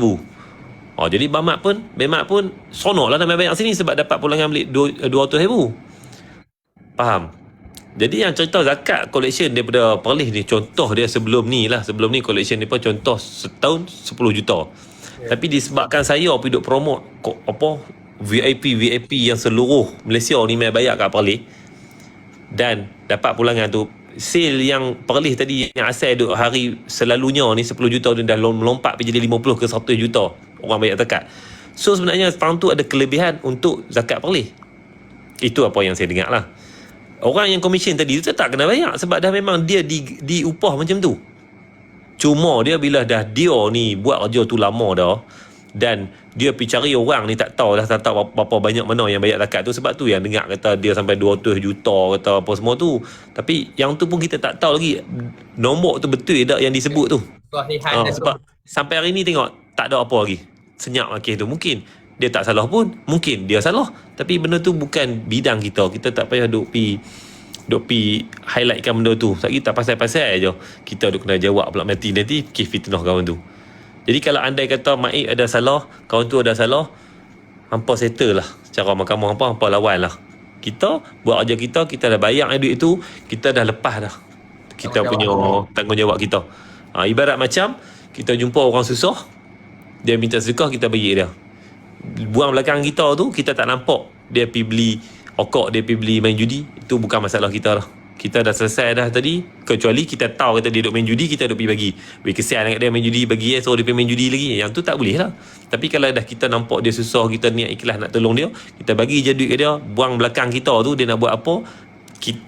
Jadi Bemak pun sonok lah nak bayar sini sebab dapat pulangan balik 200,000. Faham? Jadi yang cerita zakat collection daripada Perlis ni, contoh dia sebelum ni collection ni pun contoh setahun 10 juta. Tapi disebabkan saya pergi duk promote VIP yang seluruh Malaysia ni mai bayar kat Perlis dan dapat pulangan tu, sale yang Perlis tadi yang asal duk hari selalunya ni 10 juta tu dah melompat pergi jadi 50 ke 100 juta orang bayar zakat. So sebenarnya sekarang tu ada kelebihan untuk zakat Perlis. Itu apa yang saya dengar lah. Orang yang komisen tadi tu tak kena bayar sebab dah memang dia diupah macam tu. Cuma dia bila dah dia ni buat kerja tu lama dah dan dia pergi cari orang ni tak tahu berapa banyak mana yang bayar zakat tu. Sebab tu yang dengar kata dia sampai 200 juta kata apa semua tu. Tapi yang tu pun kita tak tahu lagi nombor tu betul tak yang disebut tu. Sebab sampai hari ni tengok tak ada apa lagi. Senyap kes tu. Mungkin dia tak salah pun, mungkin dia salah. Tapi benda tu bukan bidang kita. Kita tak payah duk pi highlightkan benda tu. Sebab kita pasal-pasal je kita duk kena jawab pula mati nanti kes fitnah kawan tu. Jadi kalau andai kata Maik ada salah, kawan tu ada salah, hampa settle lah secara mahkamah, hampa lawan lah. Kita buat kerja kita dah bayar duit tu, kita dah lepas dah kita punya tanggungjawab kita. Ibarat macam kita jumpa orang susah, dia minta sedekah, kita bagi dia. Buang belakang kita tu, kita tak nampak dia pergi beli okok, dia pergi beli main judi, itu bukan masalah kita lah. Kita dah selesai dah tadi. Kecuali kita tahu kata dia duk main judi, kita duk pergi bagi. Kesian dekat dia main judi, bagi suruh dia pergi main judi lagi. Yang tu tak boleh lah. Tapi kalau dah kita nampak dia susah, kita niat ikhlas nak tolong dia, kita bagi je duit ke dia. Buang belakang kita tu, dia nak buat apa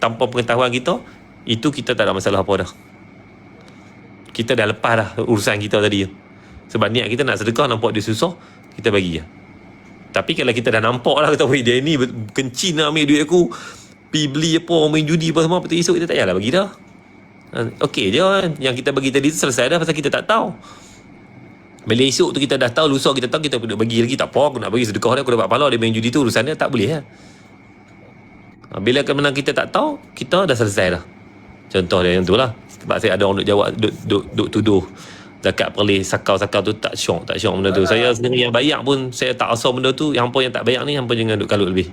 tanpa pengetahuan kita, itu kita tak ada masalah apa dah. Kita dah lepas dah urusan kita tadi. Sebab niat kita nak sedekah, nampak dia susah, kita bagi je. Tapi kalau kita dah nampak lah, kata dia ni kencing nak ambil duit aku, pergi beli apa, main judi apa semua, betul esok kita tak payahlah bagi dah. Okey je, yang kita bagi tadi tu selesai dah pasal kita tak tahu. Bila esok tu kita dah tahu, lusa kita tahu, kita bagi lagi, tak apa, aku nak bagi sedekah dia, aku dapat pahala, dia main judi tu urusan dia, tak boleh lah. Bila kemenang kita tak tahu, kita dah selesai dah. Contoh dia yang tu lah. Sebab saya ada orang duk jawab, duk tuduh zakat Perlis sakau-sakau tu tak syok benda tu. Saya sendiri yang bayar pun saya tak rasa benda tu. Yang apa yang tak bayar ni, hampa jangan duk kalut lebih.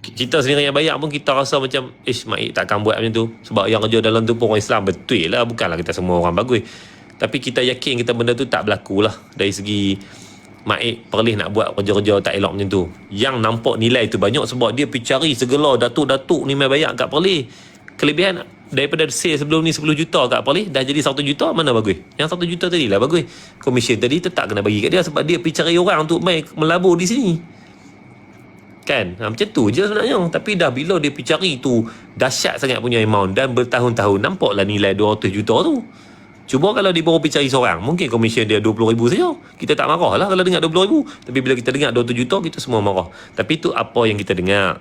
Kita sendiri yang bayar pun kita rasa macam Maik takkan buat macam tu. Sebab yang kerja dalam tu pun orang Islam, betul lah, bukanlah kita semua orang bagus. Tapi kita yakin kita benda tu tak berlaku lah. Dari segi Maik Perlis nak buat kerja-kerja tak elok macam tu. Yang nampak nilai tu banyak sebab dia pergi cari segala datuk-datuk ni main bayar kat Perlis. Kelebihan daripada sale sebelum ni 10 juta kat Polis dah jadi 1 juta, mana bagus? Yang 1 juta tadi lah bagus. Komisen tadi tetap kena bagi kat dia sebab dia pergi cari orang untuk main melabur di sini. Kan? Macam tu je sebenarnya. Tapi dah bila dia pergi cari tu dahsyat sangat punya amount dan bertahun-tahun, nampaklah nilai 200 juta tu. Cuba kalau dia baru pergi cari seorang, mungkin komisen dia 20,000 saja. Kita tak marah lah kalau dengar 20,000. Tapi bila kita dengar 200 juta, kita semua marah. Tapi itu apa yang kita dengar.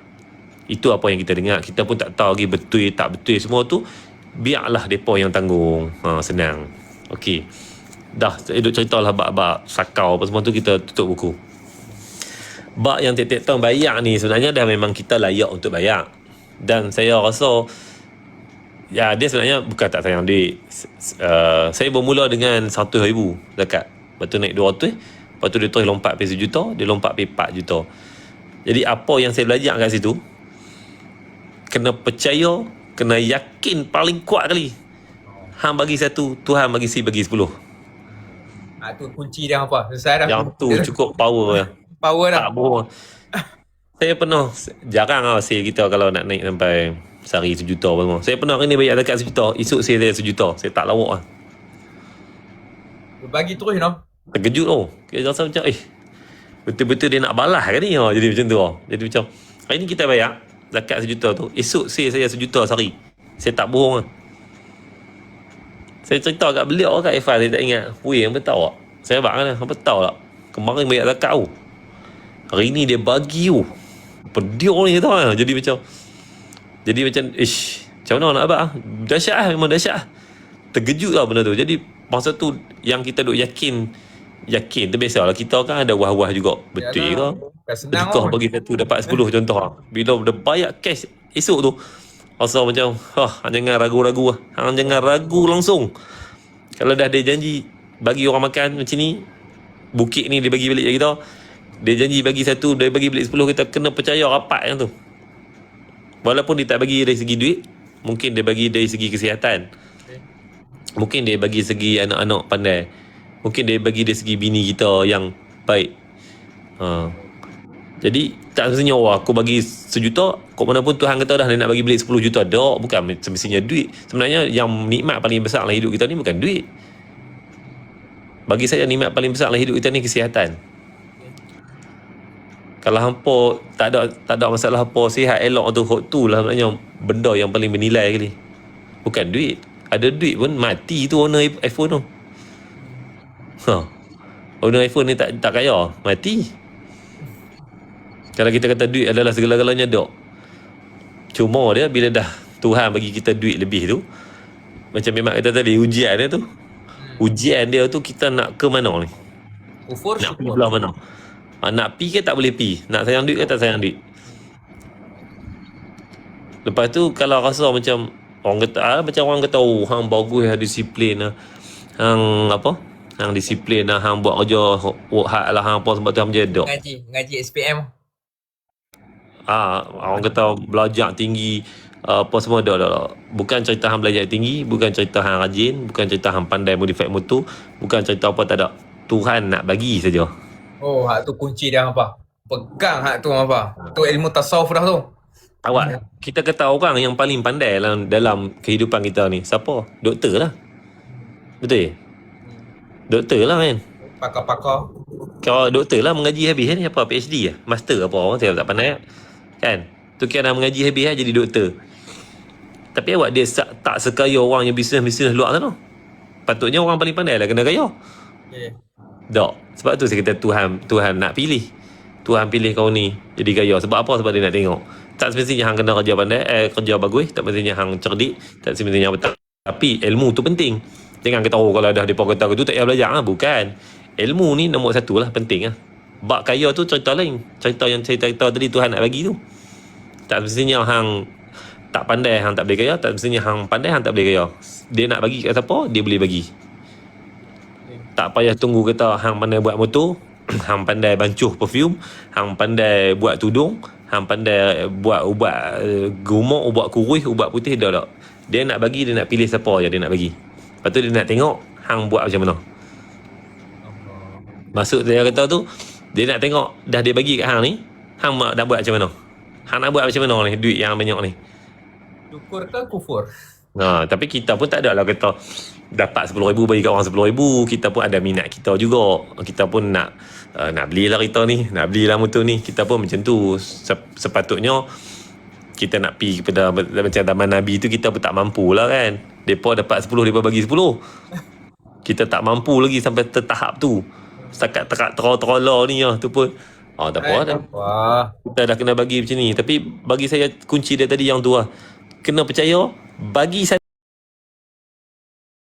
Itu apa yang kita dengar. Kita pun tak tahu lagi betul tak betul semua tu. Biarlah mereka yang tanggung. Senang. Okey. Dah ceritalah bab-bab sakau apa semua tu, kita tutup buku. Bab yang tiap-tiap tahun bayar ni sebenarnya dah memang kita layak untuk bayar. Dan saya rasa ya, dia sebenarnya bukan tak sayang duit. Saya bermula dengan 100,000 zakat. Lepas tu naik 200. Lepas tu dia terus lompat pergi 1 juta. Dia lompat pergi 4 juta. Jadi apa yang saya belajar kat situ, kena percaya, kena yakin paling kuat kali. Hang bagi 1, Tuhan bagi si bagi 10. Tu kunci dia apa? Selesai dah. Yang tu cukup power ya. Power dah. Tak bohong. Saya pernah, jarang lah sale kita kalau nak naik sampai sehari 1 juta apa semua. Saya pernah hari ni bayar zakat 1 juta, esok sale saya 1 juta. Saya tak lawak lah. Bagi terus, Terkejut tau. Kita rasa macam, betul-betul dia nak balas kan ni. Jadi macam tu. Jadi macam, hari ni kita bayar zakat 1 juta tu, esok sale saya 1 juta sehari. Saya tak bohong lah. Saya cerita kat beliau kat Ifan, saya tak ingat. Weh, apa tahu tak? Saya abang kan, apa tahu tak? Kemarin bayar zakat tu. Hari ni dia bagi tu. Pedia ni tau. Jadi macam, macam mana nak abang? Dahsyat lah, memang dahsyat lah. Terkejut lah benda tu. Jadi masa tu yang kita duk yakin tu biasalah. Kita kan ada wah-wah juga. Betul ke? Sedekah bagi 1 dapat 10 contoh lah. Bila dia bayar cash esok tu, rasa macam, jangan ragu-ragu lah. Jangan ragu langsung. Kalau dah dia janji bagi orang makan macam ni, bukit ni dia bagi balik kita, dia janji bagi 1, dia bagi balik 10, kita kena percaya rapat yang tu. Walaupun dia tak bagi dari segi duit, mungkin dia bagi dari segi kesihatan, mungkin dia bagi segi anak-anak pandai, mungkin dia bagi dari segi bini kita yang baik. Jadi tak semestinya aku bagi 1 juta, kok mana pun Tuhan kata dah dia nak bagi balik 10 juta. Tak, bukan semestinya duit. Sebenarnya yang nikmat paling besar dalam hidup kita ni bukan duit. Bagi saya nikmat paling besar dalam hidup kita ni kesihatan. Kalau hampa tak ada masalah apa, sihat elok tu lah sebenarnya benda yang paling bernilai kali. Bukan duit. Ada duit pun mati tu owner iPhone tu. Owner iPhone ni tak kaya, mati. Kalau kita kata duit adalah segala-galanya, dok. Cuma dia bila dah Tuhan bagi kita duit lebih tu, macam memang kata tadi, ujian dia tu. Ujian dia tu kita nak ke mana ni? Nak pergi belah mana? Nak pi ke tak boleh pi? Nak sayang duit ke tak sayang duit? Lepas tu kalau rasa macam orang kata hang bagus lah, disiplin lah. Hang disiplin lah, hang buat kerja hak lah, hang apa sebab tu hang menjedok. Ngaji SPM. Orang kata belajar tinggi, apa semua dah. Bukan cerita hang belajar tinggi, bukan cerita hang rajin, bukan cerita hang pandai modify motor, bukan cerita apa, tak ada. Tuhan nak bagi saja. Hak tu kunci dia apa? Pegang hak tu apa? Tu ilmu tasawuf dah tu. Awak, kita kata orang yang paling pandai dalam kehidupan kita ni siapa? Doktor lah. Betul? Doktor lah kan. Pakar-pakar. Kalau doktor lah mengaji habis ni apa? PhD lah? Master apa orang? Saya tak pandai kan? Tu kira dah mengaji habis lah jadi doktor. Tapi awak dia tak sekaya orang yang bisnes luar sana. Patutnya orang paling pandai lah kena kaya. Tak. Sebab tu saya kata Tuhan nak pilih. Tuhan pilih kau ni jadi kaya. Sebab apa? Sebab dia nak tengok. Tak semestinya hang kena kerja pandai, kerja bagus. Tak semestinya hang cerdik. Tak semestinya betul. Tapi ilmu tu penting. Jangan kata kalau dah depa kata tu tak payah belajar lah. Bukan. Ilmu ni nombor 1 lah, penting lah. Bab kaya tu cerita lain. Cerita yang saya cerita tadi Tuhan nak bagi tu. Tak semestinya hang tak pandai, hang tak boleh kaya. Tak semestinya hang pandai, hang tak boleh kaya. Dia nak bagi kat siapa, dia boleh bagi. Tak payah tunggu kata hang pandai buat motor, hang pandai bancuh perfume, hang pandai buat tudung, hang pandai buat ubat gemuk, ubat kurus, ubat putih, dah. Dia nak bagi, dia nak pilih siapa je dia nak bagi. Lepas tu dia nak tengok hang buat macam mana. Maksud saya kata tu, dia nak tengok dah dia bagi kat hang ni, hang nak buat macam mana. Hang nak buat macam mana ni duit yang banyak ni. Syukur ke kufur? Tapi kita pun tak ada lah kata dapat RM10,000 bagi kat orang RM10,000. Kita pun ada minat kita juga. Kita pun nak belilah kereta ni, nak belilah motor ni. Kita pun macam tu. Sepatutnya kita nak pergi kepada macam Taman Nabi tu, kita pun tak mampu lah kan. Mereka dapat 10, mereka bagi 10. Kita tak mampu lagi sampai tahap tu. Setakat terala ni tu pun tak apa dah. Kita dah kena bagi macam ni. Tapi bagi saya kunci dia tadi yang tu lah, kena percaya, bagi saya